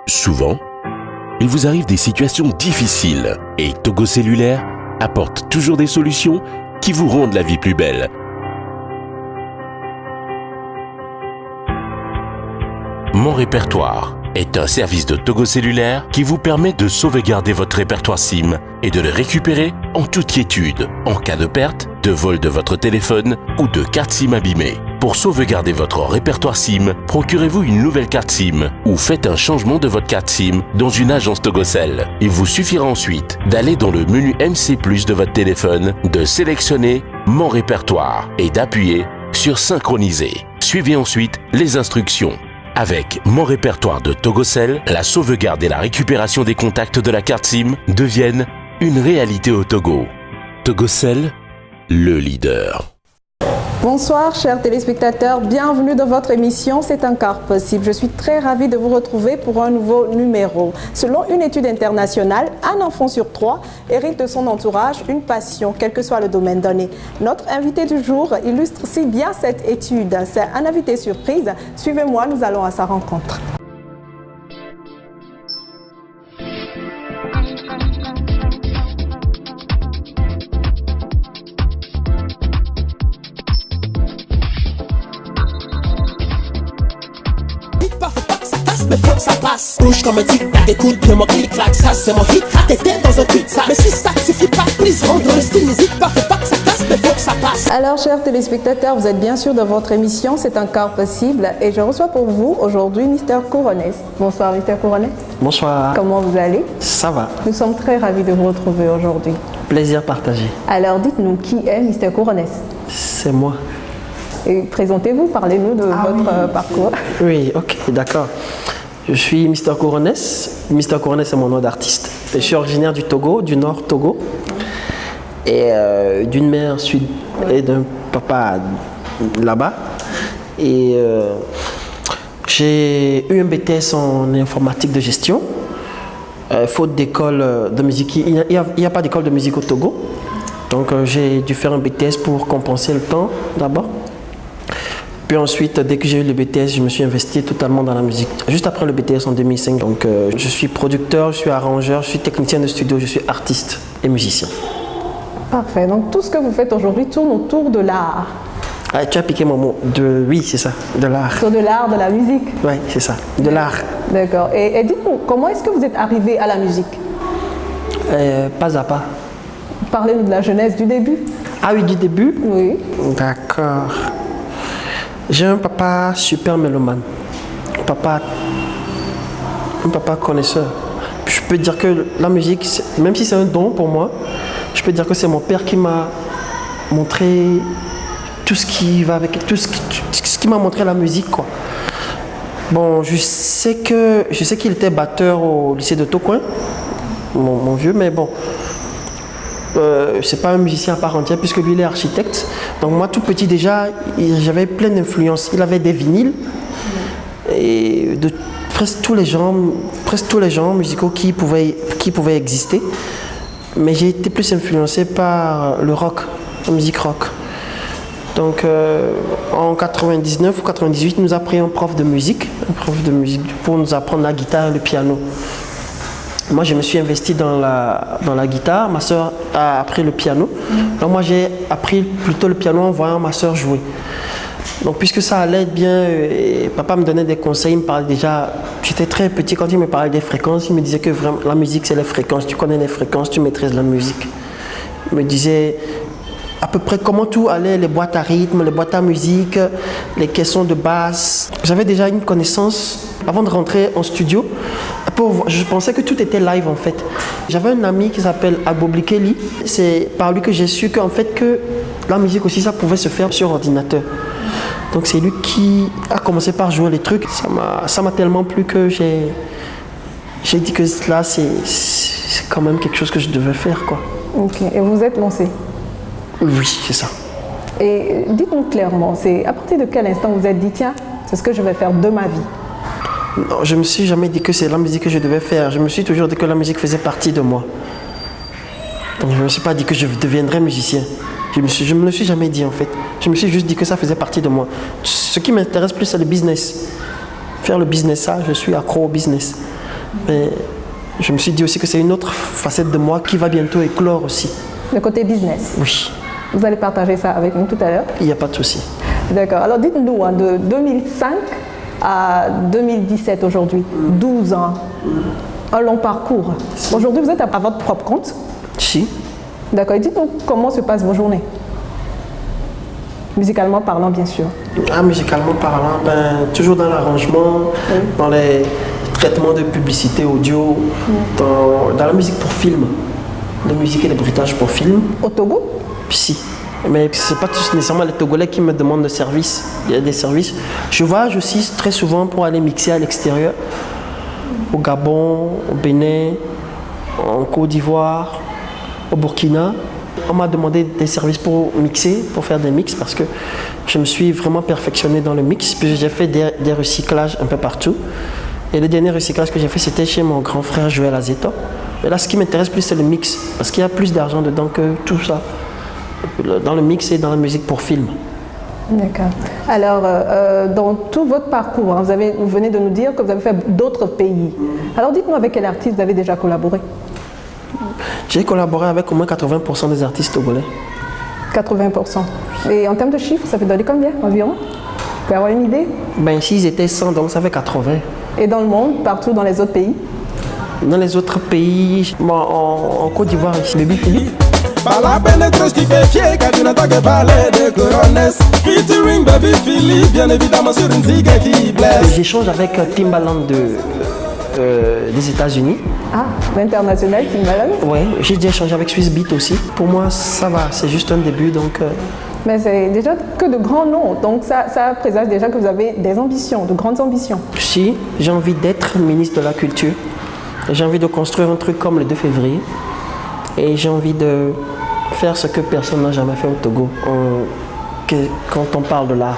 Souvent, il vous arrive des situations difficiles et Togo Cellulaire apporte toujours des solutions qui vous rendent la vie plus belle. Mon répertoire est un service de Togo Cellulaire qui vous permet de sauvegarder votre répertoire SIM et de le récupérer en toute quiétude en cas de perte, de vol de votre téléphone ou de carte SIM abîmée. Pour sauvegarder votre répertoire SIM, procurez-vous une nouvelle carte SIM ou faites un changement de votre carte SIM dans une agence Togocel. Il vous suffira ensuite d'aller dans le menu MC+ de votre téléphone, de sélectionner Mon répertoire et d'appuyer sur Synchroniser. Suivez ensuite les instructions. Avec Mon répertoire de Togocel, la sauvegarde et la récupération des contacts de la carte SIM deviennent une réalité au Togo. Togocel, le leader. Bonsoir chers téléspectateurs, bienvenue dans votre émission C'est encore possible. Je suis très ravie de vous retrouver pour un nouveau numéro. Selon une étude internationale, un enfant sur 3 hérite de son entourage une passion, quel que soit le domaine donné. Notre invité du jour illustre si bien cette étude. C'est un invité surprise. Suivez-moi, nous allons à sa rencontre. Mais faut que ça passe, couche comme un tic-tac, écoute bien mon clic-clac, ça c'est mon hit, t'étais dans un cul-de-sac. Mais si ça te suffit pas, please rendre le style, n'hésite pas, faut pas que ça casse, mais faut que ça passe. Alors chers téléspectateurs, vous êtes bien sûr dans votre émission C'est encore possible et je reçois pour vous aujourd'hui Mr Couronès. Bonsoir Mr Couronès. Bonsoir. Comment vous allez? Ça va. Nous sommes très ravis de vous retrouver aujourd'hui. Plaisir partagé. Alors dites-nous, qui est Mr Couronès? C'est moi. Et présentez-vous, parlez-nous de votre parcours. Oui, ok, d'accord. Je suis Mr Couronès. Mr Couronès, c'est mon nom d'artiste. Je suis originaire du Togo, du Nord Togo. Et d'une mère sud et d'un papa là-bas. Et j'ai eu un BTS en informatique de gestion. Faute d'école de musique. Il n'y a pas d'école de musique au Togo. Donc j'ai dû faire un BTS pour compenser le temps d'abord. Puis ensuite, dès que j'ai eu le BTS, je me suis investi totalement dans la musique. Juste après le BTS en 2005. Donc je suis producteur, je suis arrangeur, je suis technicien de studio, je suis artiste et musicien. Parfait. Donc tout ce que vous faites aujourd'hui tourne autour de l'art. Ah, tu as piqué mon mot. Oui, c'est ça, de l'art. Autour de l'art, de la musique. Oui, c'est ça, de l'art. D'accord. Et dites-nous, comment est-ce que vous êtes arrivé à la musique? Pas à pas. Parlez-nous de la jeunesse, du début. Ah oui, du début? Oui. D'accord. J'ai un papa super mélomane. Un papa connaisseur. Je peux dire que la musique, même si c'est un don pour moi, je peux dire que c'est mon père qui m'a montré tout ce qui va avec, tout ce qui m'a montré la musique, quoi. Bon, je sais qu'il était batteur au lycée de Tocoin, mon vieux, mais bon. C'est pas un musicien à part entière puisque lui il est architecte. Donc moi tout petit déjà j'avais plein d'influences. Il avait des vinyles et de presque tous les genres musicaux qui pouvaient exister. Mais j'ai été plus influencé par le rock, la musique rock. Donc en 99 ou 98 il nous a pris un prof de musique pour nous apprendre la guitare et le piano. Moi, je me suis investi dans la guitare. Ma soeur a appris le piano. Donc, moi, j'ai appris plutôt le piano en voyant ma soeur jouer. Donc, puisque ça allait bien, et papa me donnait des conseils. Il me parlait déjà, j'étais très petit quand il me parlait des fréquences. Il me disait que vraiment, la musique, c'est les fréquences. Tu connais les fréquences, tu maîtrises la musique. Il me disait à peu près comment tout allait, les boîtes à rythme, les boîtes à musique, les caissons de basse. J'avais déjà une connaissance avant de rentrer en studio. Je pensais que tout était live en fait. J'avais un ami qui s'appelle Aboblikeli. C'est par lui que j'ai su qu'en fait que la musique aussi ça pouvait se faire sur ordinateur. Donc c'est lui qui a commencé par jouer les trucs. Ça m'a tellement plu que j'ai dit que là c'est quand même quelque chose que je devais faire, quoi. Ok. Et vous vous êtes lancé? Oui, c'est ça. Et dites-nous clairement, c'est à partir de quel instant vous vous êtes dit tiens, c'est ce que je vais faire de ma vie? Non, je me suis jamais dit que c'est la musique que je devais faire. Je me suis toujours dit que la musique faisait partie de moi. Donc je ne me suis pas dit que je deviendrais musicien. Je me le suis jamais dit en fait. Je me suis juste dit que ça faisait partie de moi. Ce qui m'intéresse plus, c'est le business. Faire le business, ça, je suis accro au business. Mais je me suis dit aussi que c'est une autre facette de moi qui va bientôt éclore aussi. Le côté business. Oui, Vous allez partager ça avec nous tout à l'heure. il n'y a pas de souci. D'accord. Alors dites-nous, hein, de 2005 à 2017 aujourd'hui, 12 ans, un long parcours. Aujourd'hui, vous êtes à votre propre compte. Si. D'accord. Et dites-nous comment se passent vos journées. Musicalement parlant, bien sûr. Musicalement parlant, toujours dans l'arrangement, dans les traitements de publicité audio, dans la musique pour film, de musique et de bruitage pour film. Au Togo? Si. Mais ce n'est pas tous nécessairement les Togolais qui me demandent de services. Il y a des services. Je voyage aussi très souvent pour aller mixer à l'extérieur, au Gabon, au Bénin, en Côte d'Ivoire, au Burkina. On m'a demandé des services pour mixer, pour faire des mix, parce que je me suis vraiment perfectionné dans le mix. Puis j'ai fait des recyclages un peu partout. Et le dernier recyclage que j'ai fait, c'était chez mon grand frère Joël Azeto. Et là, ce qui m'intéresse plus, c'est le mix, parce qu'il y a plus d'argent dedans que tout ça. Dans le mix et dans la musique pour film. D'accord. Alors, dans tout votre parcours, hein, vous venez de nous dire que vous avez fait d'autres pays. Alors, dites-moi avec quel artiste vous avez déjà collaboré? J'ai collaboré avec au moins 80% des artistes togolais. 80%. Et en termes de chiffres, ça fait donner combien environ? Vous pouvez avoir une idée? S'ils étaient 100, donc ça fait 80. Et dans le monde, partout dans les autres pays? Dans les autres pays, en Côte d'Ivoire, ici, Baby Philippe. Par la pénétreuse stupéfiée, car tu n'entends que parler de Coronesse. Featuring Baby Philippe, bien évidemment sur une zigue qui blesse. J'échange avec Timbaland des États-Unis. Ah, l'international, Timbaland? Oui, j'ai déjà échangé avec Swiss Beat aussi. Pour moi, ça va, c'est juste un début, donc... Mais c'est déjà que de grands noms, donc ça présage déjà que vous avez des ambitions, de grandes ambitions. Si, j'ai envie d'être ministre de la Culture. J'ai envie de construire un truc comme le 2 février. Et j'ai envie de faire ce que personne n'a jamais fait au Togo, quand on parle de l'art.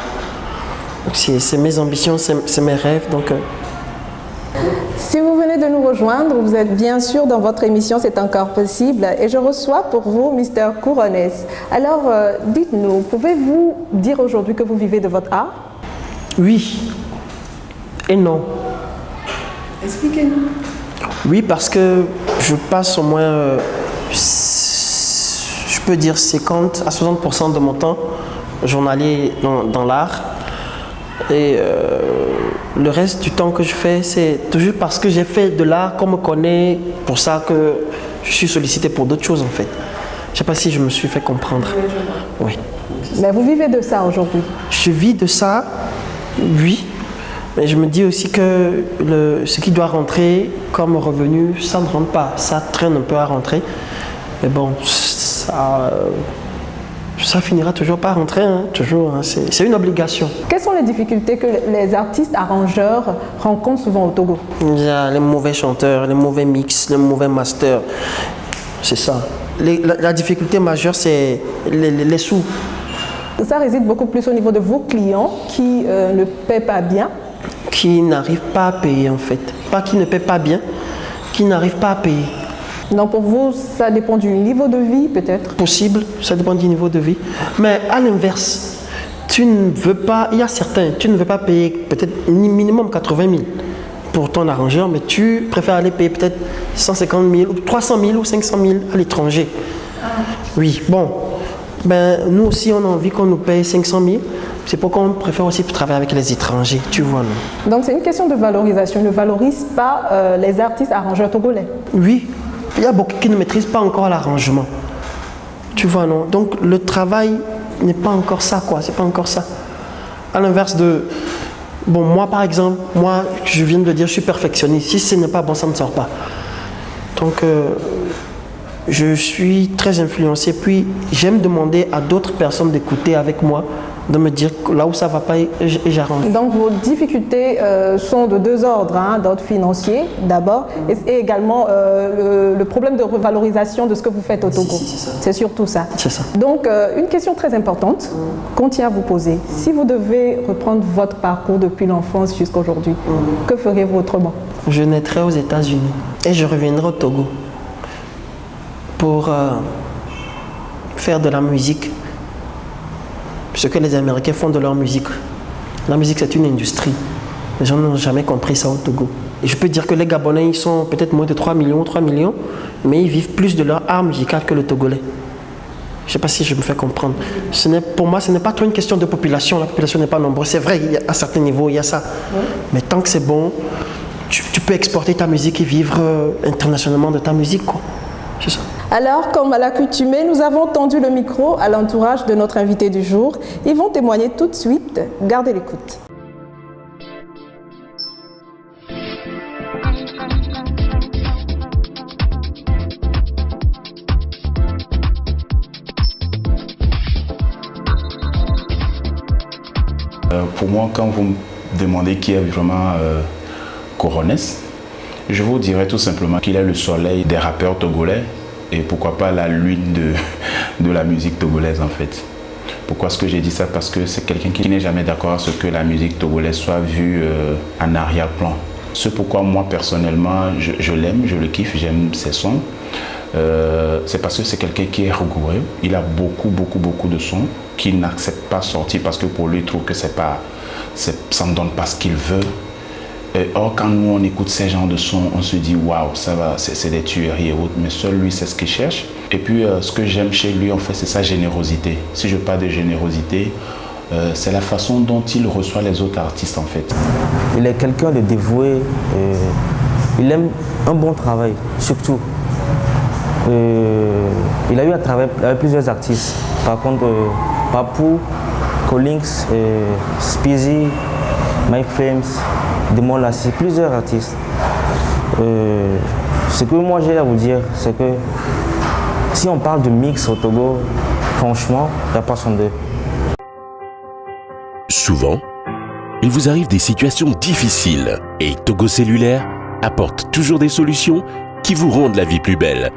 C'est mes ambitions, c'est mes rêves. Donc, Si vous venez de nous rejoindre, vous êtes bien sûr dans votre émission C'est encore possible et je reçois pour vous Mr. Couronesse. Alors, dites-nous, pouvez-vous dire aujourd'hui que vous vivez de votre art? oui et non. Expliquez-nous. Oui, parce que je passe au moins, je peux dire 50 à 60% de mon temps journalier dans l'art. Et le reste du temps que je fais, c'est toujours parce que j'ai fait de l'art qu'on me connaît, pour ça que je suis sollicité pour d'autres choses en fait. Je ne sais pas si je me suis fait comprendre. Oui. Mais vous vivez de ça aujourd'hui? Je vis de ça, oui. Mais je me dis aussi que ce qui doit rentrer comme revenu, ça ne rentre pas. Ça traîne un peu à rentrer. Mais bon, ça finira toujours par rentrer, hein, toujours. Hein, c'est une obligation. Quelles sont les difficultés que les artistes arrangeurs rencontrent souvent au Togo? Il y a les mauvais chanteurs, les mauvais mix, les mauvais masters. C'est ça. La difficulté majeure, c'est les sous. Ça réside beaucoup plus au niveau de vos clients qui ne paient pas bien. Qui n'arrivent pas à payer en fait. Pas qui ne paient pas bien, qui n'arrivent pas à payer. Donc pour vous, ça dépend du niveau de vie peut-être? Possible, ça dépend du niveau de vie. Mais à l'inverse, tu ne veux pas, il y a certains, tu ne veux pas payer peut-être minimum 80 000 pour ton arrangeur, mais tu préfères aller payer peut-être 150 000, 300 000 ou 500 000 à l'étranger. Oui, bon. Nous aussi, on a envie qu'on nous paye 500 000. C'est pourquoi on préfère aussi travailler avec les étrangers, tu vois, non? Donc c'est une question de valorisation. Ils ne valorisent pas les artistes arrangeurs togolais. Oui, il y a beaucoup qui ne maîtrisent pas encore l'arrangement. Tu vois, non? Donc le travail n'est pas encore ça, quoi. C'est pas encore ça. À l'inverse de... Bon, moi, par exemple, je viens de dire, je suis perfectionniste. Si ce n'est pas bon, ça ne sort pas. Donc, je suis très influencé. Puis, j'aime demander à d'autres personnes d'écouter avec moi, de me dire là où ça ne va pas et j'arrange. Donc vos difficultés sont de deux ordres, hein, d'ordre financier d'abord et également le problème de revalorisation de ce que vous faites au Togo. C'est surtout ça. C'est ça. Donc une question très importante qu'on tient à vous poser. Si vous devez reprendre votre parcours depuis l'enfance jusqu'à aujourd'hui, que ferez-vous autrement? Je naîtrai aux États-Unis et je reviendrai au Togo pour faire de la musique. Ce que les Américains font de leur musique. La musique, c'est une industrie. Les gens n'ont jamais compris ça au Togo. Et je peux dire que les Gabonais, ils sont peut-être moins de 3 millions, mais ils vivent plus de leur art musical que le Togolais. Je ne sais pas si je me fais comprendre. Pour moi, ce n'est pas trop une question de population. La population n'est pas nombreuse. C'est vrai, à certains niveaux, il y a ça. Oui. Mais tant que c'est bon, tu peux exporter ta musique et vivre internationalement de ta musique, quoi. C'est ça. Alors, comme à l'accoutumée, nous avons tendu le micro à l'entourage de notre invité du jour. Ils vont témoigner tout de suite. Gardez l'écoute. Pour moi, quand vous me demandez qui est vraiment Coronès, je vous dirais tout simplement qu'il est le soleil des rappeurs togolais et pourquoi pas la lune de la musique togolaise en fait. Pourquoi est-ce que j'ai dit ça? Parce que c'est quelqu'un qui n'est jamais d'accord à ce que la musique togolaise soit vue en arrière-plan. C'est pourquoi moi personnellement je l'aime, je le kiffe, j'aime ses sons. C'est parce que c'est quelqu'un qui est rigoureux. Il a beaucoup de sons qu'il n'accepte pas sortir parce que pour lui il trouve que ça ne donne pas ce qu'il veut. Or quand nous on écoute ces genres de sons, on se dit waouh, ça va, c'est des tueries et autres, mais seul lui c'est ce qu'il cherche. Et puis ce que j'aime chez lui en fait c'est sa générosité. Si je parle de générosité, c'est la façon dont il reçoit les autres artistes en fait. Il est quelqu'un de dévoué, il aime un bon travail surtout. Il a eu à travailler avec plusieurs artistes. Par contre, Papou, Collins, Speezy, Mike Flames, Demon Lassie, plusieurs artistes. Ce que moi j'ai à vous dire, c'est que si on parle de mix au Togo, franchement, il n'y a pas son deux. Souvent, il vous arrive des situations difficiles et Togo Cellulaire apporte toujours des solutions qui vous rendent la vie plus belle.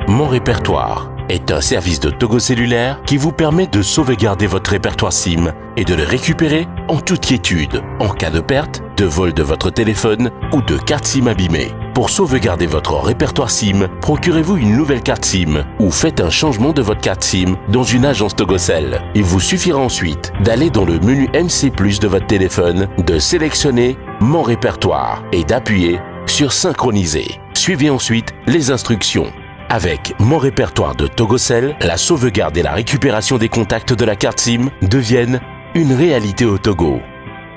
Mon répertoire est un service de Togo Cellulaire qui vous permet de sauvegarder votre répertoire SIM et de le récupérer en toute quiétude en cas de perte, de vol de votre téléphone ou de carte SIM abîmée. Pour sauvegarder votre répertoire SIM, procurez-vous une nouvelle carte SIM ou faites un changement de votre carte SIM dans une agence Togocel. Il vous suffira ensuite d'aller dans le menu MC+ de votre téléphone, de sélectionner Mon répertoire et d'appuyer sur Synchroniser. Suivez ensuite les instructions. Avec Mon répertoire de Togocel, la sauvegarde et la récupération des contacts de la carte SIM deviennent une réalité au Togo.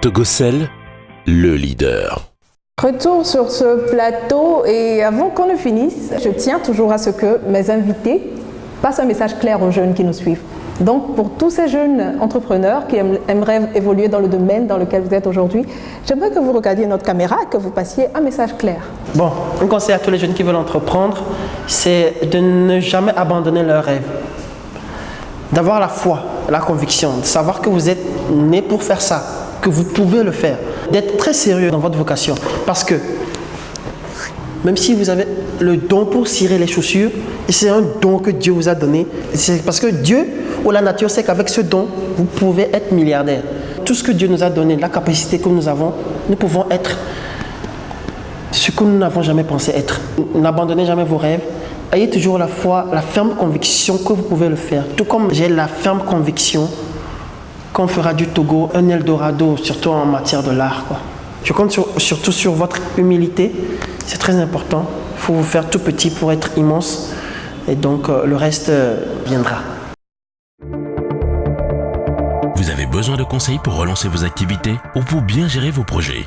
Togocel, le leader. Retour sur ce plateau et avant qu'on ne finisse, je tiens toujours à ce que mes invités passent un message clair aux jeunes qui nous suivent. Donc pour tous ces jeunes entrepreneurs qui aimeraient évoluer dans le domaine dans lequel vous êtes aujourd'hui, j'aimerais que vous regardiez notre caméra et que vous passiez un message clair. Bon, un conseil à tous les jeunes qui veulent entreprendre, c'est de ne jamais abandonner leurs rêves. D'avoir la foi, la conviction, de savoir que vous êtes né pour faire ça, que vous pouvez le faire. D'être très sérieux dans votre vocation. Parce que même si vous avez le don pour cirer les chaussures, et c'est un don que Dieu vous a donné, c'est parce que Dieu ou la nature sait qu'avec ce don, vous pouvez être milliardaire. Tout ce que Dieu nous a donné, la capacité que nous avons, nous pouvons être ce que nous n'avons jamais pensé être. N'abandonnez jamais vos rêves. Ayez toujours la foi, la ferme conviction que vous pouvez le faire. Tout comme j'ai la ferme conviction qu'on fera du Togo un Eldorado, surtout en matière de l'art, quoi. Je compte surtout sur votre humilité. C'est très important. Il faut vous faire tout petit pour être immense. Et donc, le reste viendra. Vous avez besoin de conseils pour relancer vos activités ou pour bien gérer vos projets?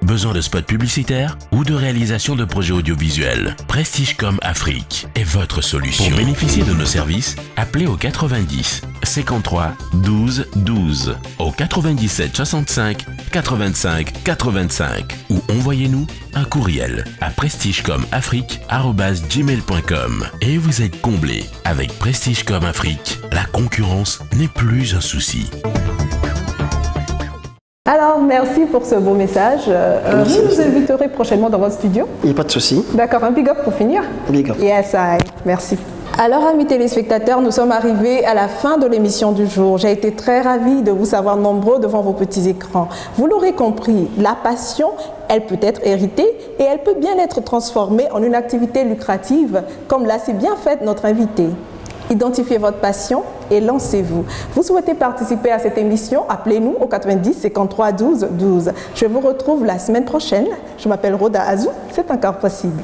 Besoin de spots publicitaires ou de réalisation de projets audiovisuels? Prestigecom Afrique est votre solution. Pour bénéficier de nos services, appelez au 90 53 12 12, au 97 65 85 85 ou envoyez-nous un courriel à prestigecomafrique@gmail.com et vous êtes comblé. Avec Prestigecom Afrique, la concurrence n'est plus un souci. Alors, merci pour ce beau message. Vous nous inviterez prochainement dans votre studio. Il n'y a pas de souci. D'accord, un big up pour finir. Big up. Yes, merci. Alors, amis téléspectateurs, nous sommes arrivés à la fin de l'émission du jour. J'ai été très ravie de vous savoir nombreux devant vos petits écrans. Vous l'aurez compris, la passion, elle peut être héritée et elle peut bien être transformée en une activité lucrative, comme l'a si bien fait notre invité. Identifiez votre passion et lancez-vous. Vous souhaitez participer à cette émission? Appelez-nous au 90 53 12 12. Je vous retrouve la semaine prochaine. Je m'appelle Rhoda Azou. C'est encore possible.